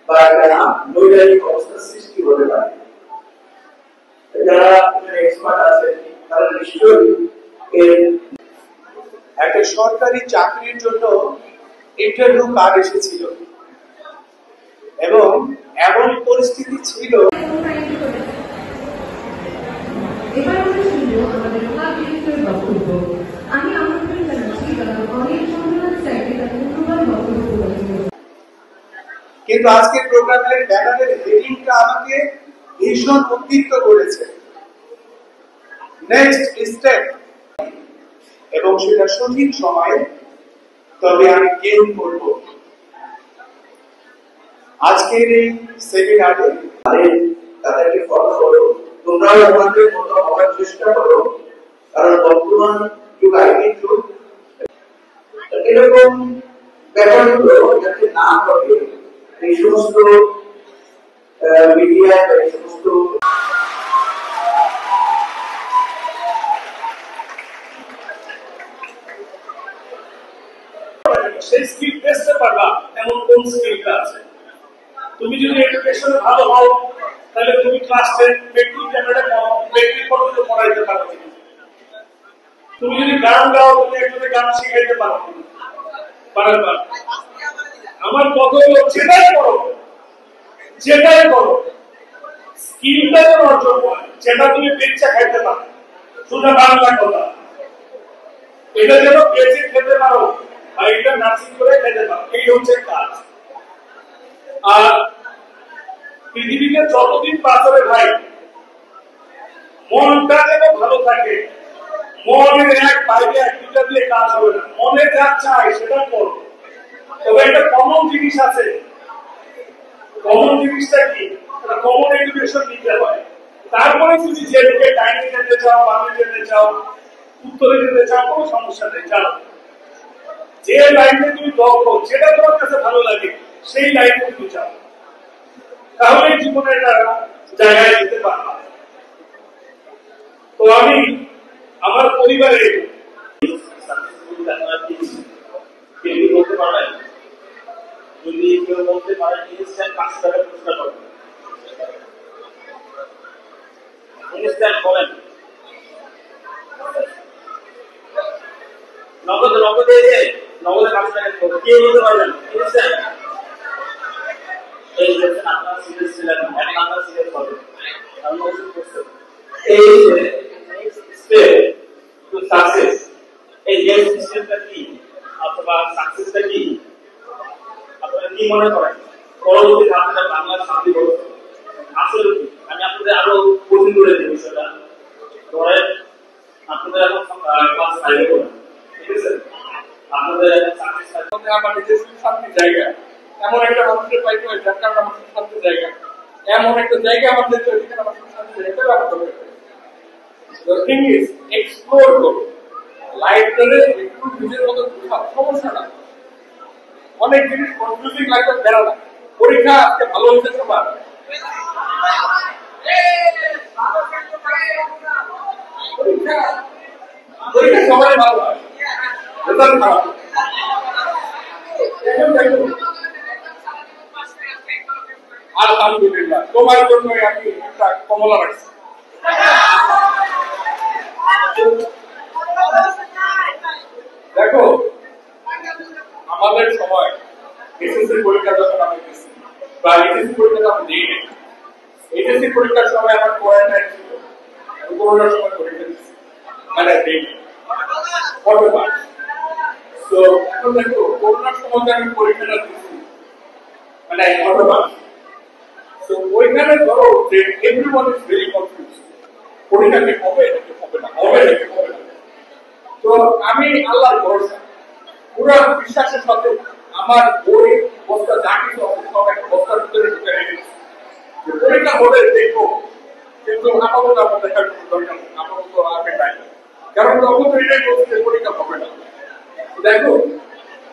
বা একটা নৈরাজ্যিক অবস্থার সৃষ্টি হতে পারে। যারা এক্সপার্ট আছে তারা নিশ্চয়ই একটা সরকারি চাকরির জন্য ইন্টারভিউ কার্ড এসেছিল এবং এমন পরিস্থিতি ছিল। কিন্তু আজকের প্রোগ্রামের ব্যানারের হেডিংটা আমাকে ভীষণ উদ্দীপ্ত করেছে, নেক্সট স্টেপ, এবং সেটা সঠিক সময়ে তবে আমি গেম করব। আজকের এই সেমিনারে তাদেরকে ফলো করো, তোমরাও আমাদের মতো হওয়ার চেষ্টা করো, কারণ বর্তমান যুগ আইনি যুগ। এরকম ব্যাপারগুলো যাতে না হবে, এই সমস্ত মিডিয়া বা এই সমস্ত সেই স্কিল টেস্টে পারবা এমন কোন স্কিলটা আছে। তুমি যদি এডুকেশনে ভালো হও তাহলে তুমি ক্লাস 10 মেট্রিক পর্যন্ত পড়াইতে পারো। তুমি যদি গান গাও তুমি একজনের গান শিখাইতে পারো। বারবার আমার কথা হলো যেটাই করো স্কিলটা যেন অর্জন হয়, যেটা তুমি বেচা খাইতে পারো। শুধু বাংলা কথা, এটা যেন বেচে খেতে পারো আর এটা নার্সিং করে খেতে পারো, এই হচ্ছে কাজ। আর পৃথিবীতে যতদিন বাঁচবে ভাই, মনটা যেন ভালো থাকে। মনের এক বাইরে এক দুটা দিয়ে কাজ হবে না, মনে যা চাই সেটা করো। তবে একটা কমন জিনিস আছে, কমন জিনিসটা কি? কমন এডুকেশন নিতে হয়। তারপরে তুমি যেদিকে ডাইনে যেতে চাও, বামে যেতে চাও, উত্তরে যেতে চাও, কোনো সমস্যা নেই, যাও। যে লাইনে তুমি দক্ষ, যেটা তোমার কাছে ভালো লাগে সেই লাইনে তুমি যাও, তাহলে জীবনে একটা জায়গায় যেতে পারবা। তো আমি আমার পরিবারে বলতে পারবেন, যদি কেউ বলতে পারেন ইনস্ট্যান্ট 5 টাকা পুরস্কার পাবেন। ইনস্ট্যান্ট বলেন, নগদে 5 টাকা কে বলতে পারবেন ইনস্ট্যান্ট? এই যে আপনারা সিরিয়াস ছিলেন, এখন আপনারা সিরিয়াস হবেন, কারণ ওষুধ করছে। এই যে স্টেপ টু সাকসেস, এই নেক্সট স্টেপটা কি অথবা সাকসেসটা কি আপনারা কি মনে করেন? পরবর্তী ধাপটা বাংলা শান্তি ব্যবস্থা আসলে কি? আমি আপনাদের আরো কঠিন করে দেব বিষয়টা। ধরেন আপনাদের এখন ক্লাস 5 এ পড়েন, ঠিক আছে? আপনাদের সাকসেস করতে আমার নিজের শান্তি জায়গা, এমন একটা মানুষের পাইতে হয় যার কারণে আমার শান্তি জায়গা, এমন একটা জায়গা আমাদের তৈরি করে আমার শান্তি জায়গা ব্যবহার করতে হবে। The thing is, explore করো লাইফটারে, একটু নিজের মতো সমস্যা না। অনেক জিনিস কনফিউজিং লাগবে, বেড়া না। পরীক্ষা আজকে ভালো হয়েছে তোমার, পরীক্ষা সবাই ভালো হয়, রেজাল্ট খারাপ। আলহামদুলিল্লাহ, তোমার জন্য আমি একটা কমলা রাখছি। দেখো, আমাদের সময় এসএসসি পরীক্ষা যখন আমি দিচ্ছি বা এসএসসি পরীক্ষা আমি দিই, এসএসসি পরীক্ষার সময় আমার কোয়ারেন্টাইন ছিল, করোনার সময় পরীক্ষা দিচ্ছি, মানে দিই কতবার। তো এখন দেখো, করোনার সময় আমি পরীক্ষাটা দিচ্ছি, মানে কতবার। তো ওইখানে ধরো যে এভরিওয়ান ইজ ভেরি কনফিউজ, পরীক্ষা কি হবে নাকি হবে না, হবে নাকি হবে না। তো আমি আল্লাহর ভরসা, পুরো বিশ্বাসের সাথে আমার বই বস্তা যা কিছু সব একটা বস্তার ভিতরে ঢুকে রেখেছি, পরীক্ষা হবে দেখবো। কিন্তু আপাতত আমার দেখার কোনো দরকার নেই, আপাতত আমি নাই, কারণ তখন তো এটাই বলছে পরীক্ষা হবে না। দেখো,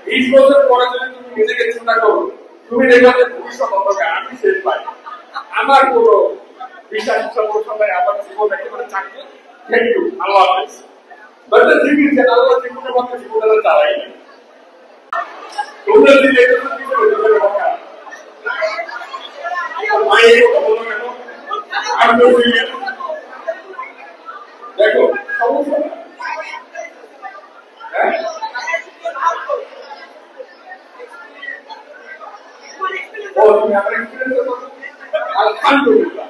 20 বছর পরে যদি তুমি নিজেকে চিন্তা করো, তুমি দেখবে যে ভবিষ্যৎ অন্ধকার, আমি শেষ পাই। আমার কোনো বিশ্বাস সময় আমার জীবন একেবারে চাকরি। থ্যাংক ইউ, আল্লাহ হাফেজ। বাট দ্য থিং ইজ, আল্লাহ জীবনের মধ্যে জীবনের চালাই তোমরা যদি মায়ের কথা বলো কেন? আমি বলছি দেখো সমস্যা না। হ্যাঁ ও তুমি আমার এক্সপিরিয়েন্স আলহামদুলিল্লাহ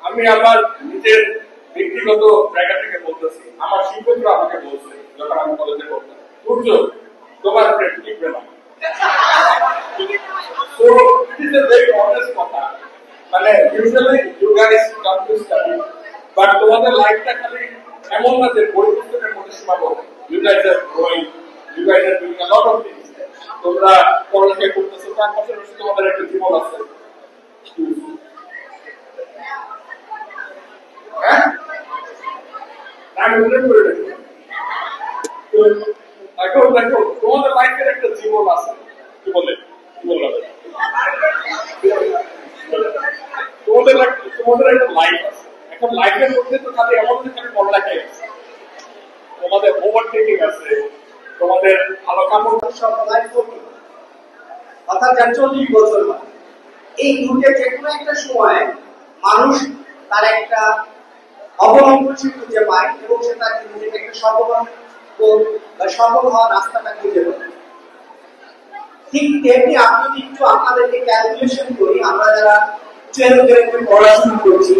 আমি আমার নিজের ব্যক্তিগত জায়গা থেকে বলতেছি, আমার শিক্ষকরা আমাকে বলছে যখন আমি কলেজে পড়তাম, সূর্য তোমার ফ্রেন্ড লিখবে না। So it is a very honest কথা, মানে usually you guys come to study, but তোমাদের লাইফটা খালি এমন না যে বই পুস্তকের মধ্যে সীমাবদ্ধ। You guys are growing, you guys are doing a lot of things. তোমরা পড়ালেখা করতেছো, তার পাশাপাশি তোমাদের একটা জীবন আছে। হ্যাঁ আমি উল্লেখ করে রাখি, এখন দেখো তোমাদের লাইফের একটা জীবন আছে। কি বলে কি বললাম, তোমাদের একটা লাইফ আছে। এখন লাইফের মধ্যে তো খালি এমন খালি পড়ালেখাই আছে, তোমাদের ওভারটেকিং আছে, তোমাদের ভালো কাপড় সব লাইফ করবে, অর্থাৎ 40 বছর এই দুটো যে কোনো একটা সময় মানুষ তার একটা অবলম্বনশীল খুঁজে পায় এবং সে তার নিজেকে একটা সফল হওয়ার রাস্তাটা খুঁজে পায়। ঠিক তেমনি আমি যদি একটু আপনাদেরকে ক্যালকুলেশন করি, আমরা যারা 12 গ্রেডে পড়াশোনা করছি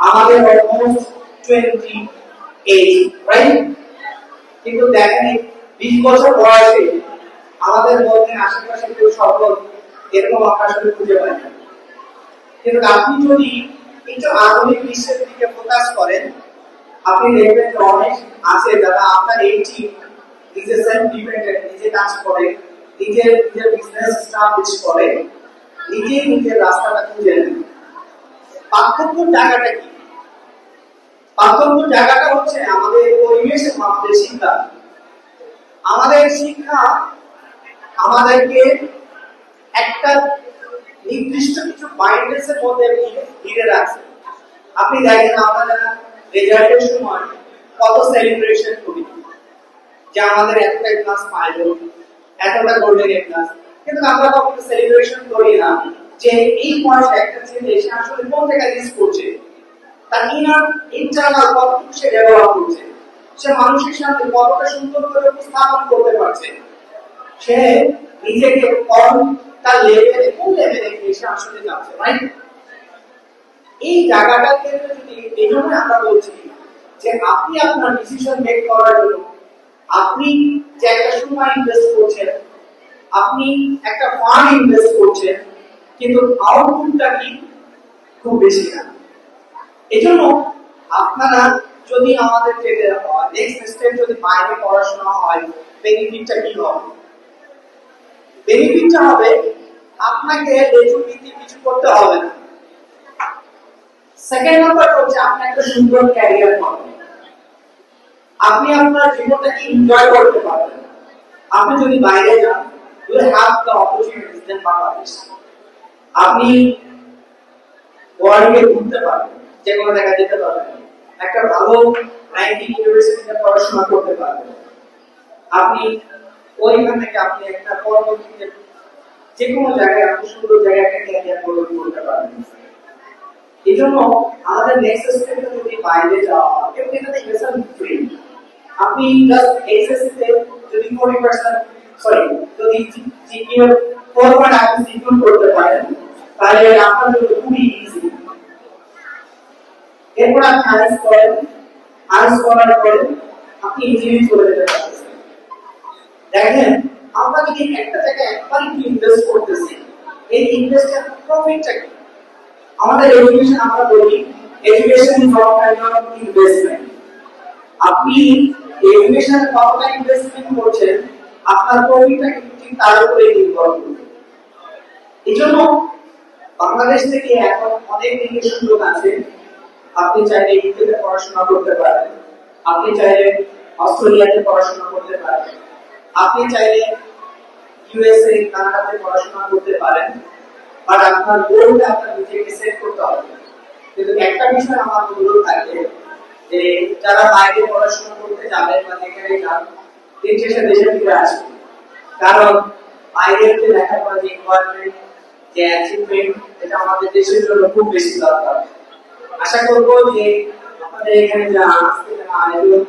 আমাদের অলমোস্ট 28, রাইট? কিন্তু দেখেন 20 বছর বয়সে আমাদের মধ্যে আশেপাশে কেউ সফল এরকম আপনার সাথে খুঁজে পাই না। কিন্তু আপনি যদি একটু আধুনিক বিশ্বের দিকে ফোকাস করেন, আপনি দেখবেন যে অনেক আছে যারা আপনার নিজে সেলফ ডিপেন্ডেন্ট, নিজে কাজ করে, নিজের বিজনেস স্টাবলিশ করে, নিজের রাস্তাটা খুঁজে নেন। পার্থক্য জায়গাটা কি? পার্থক্য জায়গাটা হচ্ছে আমাদের পরিবেশ এবং আমাদের শিক্ষা। আমাদের শিক্ষা আমাদেরকে একটা নির্দিষ্ট কিছু মাইন্ডসের মধ্যে ঘিরে রাখছে। আপনি দেখেন আমরা রেজাল্টের সময় কত সেলিব্রেশন করি যে আমাদের এতটা ক্লাস পাইলো, এতটা গোল্ডেন ক্লাস, কিন্তু আমরা কখনো সেলিব্রেশন করি না যে এই পয়সা একটা ছেলে সে আসলে কোন জায়গায় রিস্ক করছে, তার ইন্টারনাল কতটুকু সে ডেভেলপ করছে, সে মানুষের সাথে কতটা সুন্দর করে উপস্থাপন করতে পারছে, সে নিজেকে তার লেভেলে কোন লেভেলে এসে আসলে যাচ্ছে, রাইট? এই জায়গাটার ক্ষেত্রে যদি এইভাবে আমরা বলছি যে আপনি আপনার ডিসিশন মেক করার জন্য আপনি যে একটা সময় ইনভেস্ট করছেন, আপনি একটা ফান্ড ইনভেস্ট করছেন, কিন্তু আউটপুটটা কি খুব বেশি না। এজন্য আপনারা যদি আমাদের যে নেক্সট স্টেপ যদি বাইরে পড়াশোনা হয়, বেনিফিটটা কি হবে? বেনিফিটটা হবে আপনাকে লেজুভিত্তিক কিছু করতে হবে না। সেকেন্ড নাম্বার হচ্ছে আপনি একটা সুন্দর ক্যারিয়ার পাবেন, আপনি আপনার জীবনটাকে এনজয় করতে পারবেন। আপনি যদি বাইরে যান, you have the opportunities in Bangladesh, আপনি ওয়ার্ল্ডে ঘুরতে পারবেন, যে কোনো জায়গায় যেতে পারবেন, একটা ভালো র্যাঙ্কিং ইউনিভার্সিটিতে পড়াশোনা করতে পারবেন, আপনি ওইখান থেকে আপনি একটা পরবর্তীতে যে কোনো জায়গায় আপনি সুন্দর জায়গায় একটা ক্যারিয়ার গড়ে তুলতে পারবেন। এই জন্য আমাদের নেক্সট স্টেপে যদি বাইরে যাওয়া হয়, এবং এটাতে ইনভেস্টমেন্ট ফ্রি, আপনি জাস্ট এইচএসসি তে যদি 40% যদি জিপিএ 4 আপনি সিকিউর করতে পারেন, তাহলে আপনার জন্য খুবই ইজি। এরপর আপনি আইএলটিএস করার পরে আপনি ইজিলি চলে যেতে পারবেন। দেখেন আমরা যদি একটা জায়গায় একবার ইনভেস্ট করতেছি, এই ইনভেস্টের প্রফিটটা কি? আমাদের এডুকেশন আমরা বলি education is one kind of investment. আপনি এডুকেশনে কতটা ইনভেস্টমেন্ট করছেন, আপনার প্রফিটটা কিন্তু ঠিক তার উপরে নির্ভর করবে। এজন্য বাংলাদেশ থেকে এখন অনেক দিকে সুযোগ আছে। আপনি চাইলে ইউকেতে পড়াশোনা করতে পারেন, আপনি চাইলে অস্ট্রেলিয়াতে পড়াশোনা করতে পারেন, আপনি চাইলে ইউএসএ কানাডাতে পড়াশোনা করতে পারেন, বাট আপনার গোলটা আপনার নিজেকে সেট করতে হবে। কিন্তু একটা বিষয় আমার অনুরোধ থাকবে যে যারা বাইরে পড়াশোনা করতে যাবেন বা যেখানে যান, দিন শেষে দেশে ফিরে আসবেন, কারণ বাইরের যে লেখাপড়া যে এনভায়রনমেন্ট যে অ্যাচিভমেন্ট, এটা আমাদের দেশের জন্য খুব বেশি দরকার। আশা করব যে আপনাদের এখানে যারা আজকে যারা আয়োজন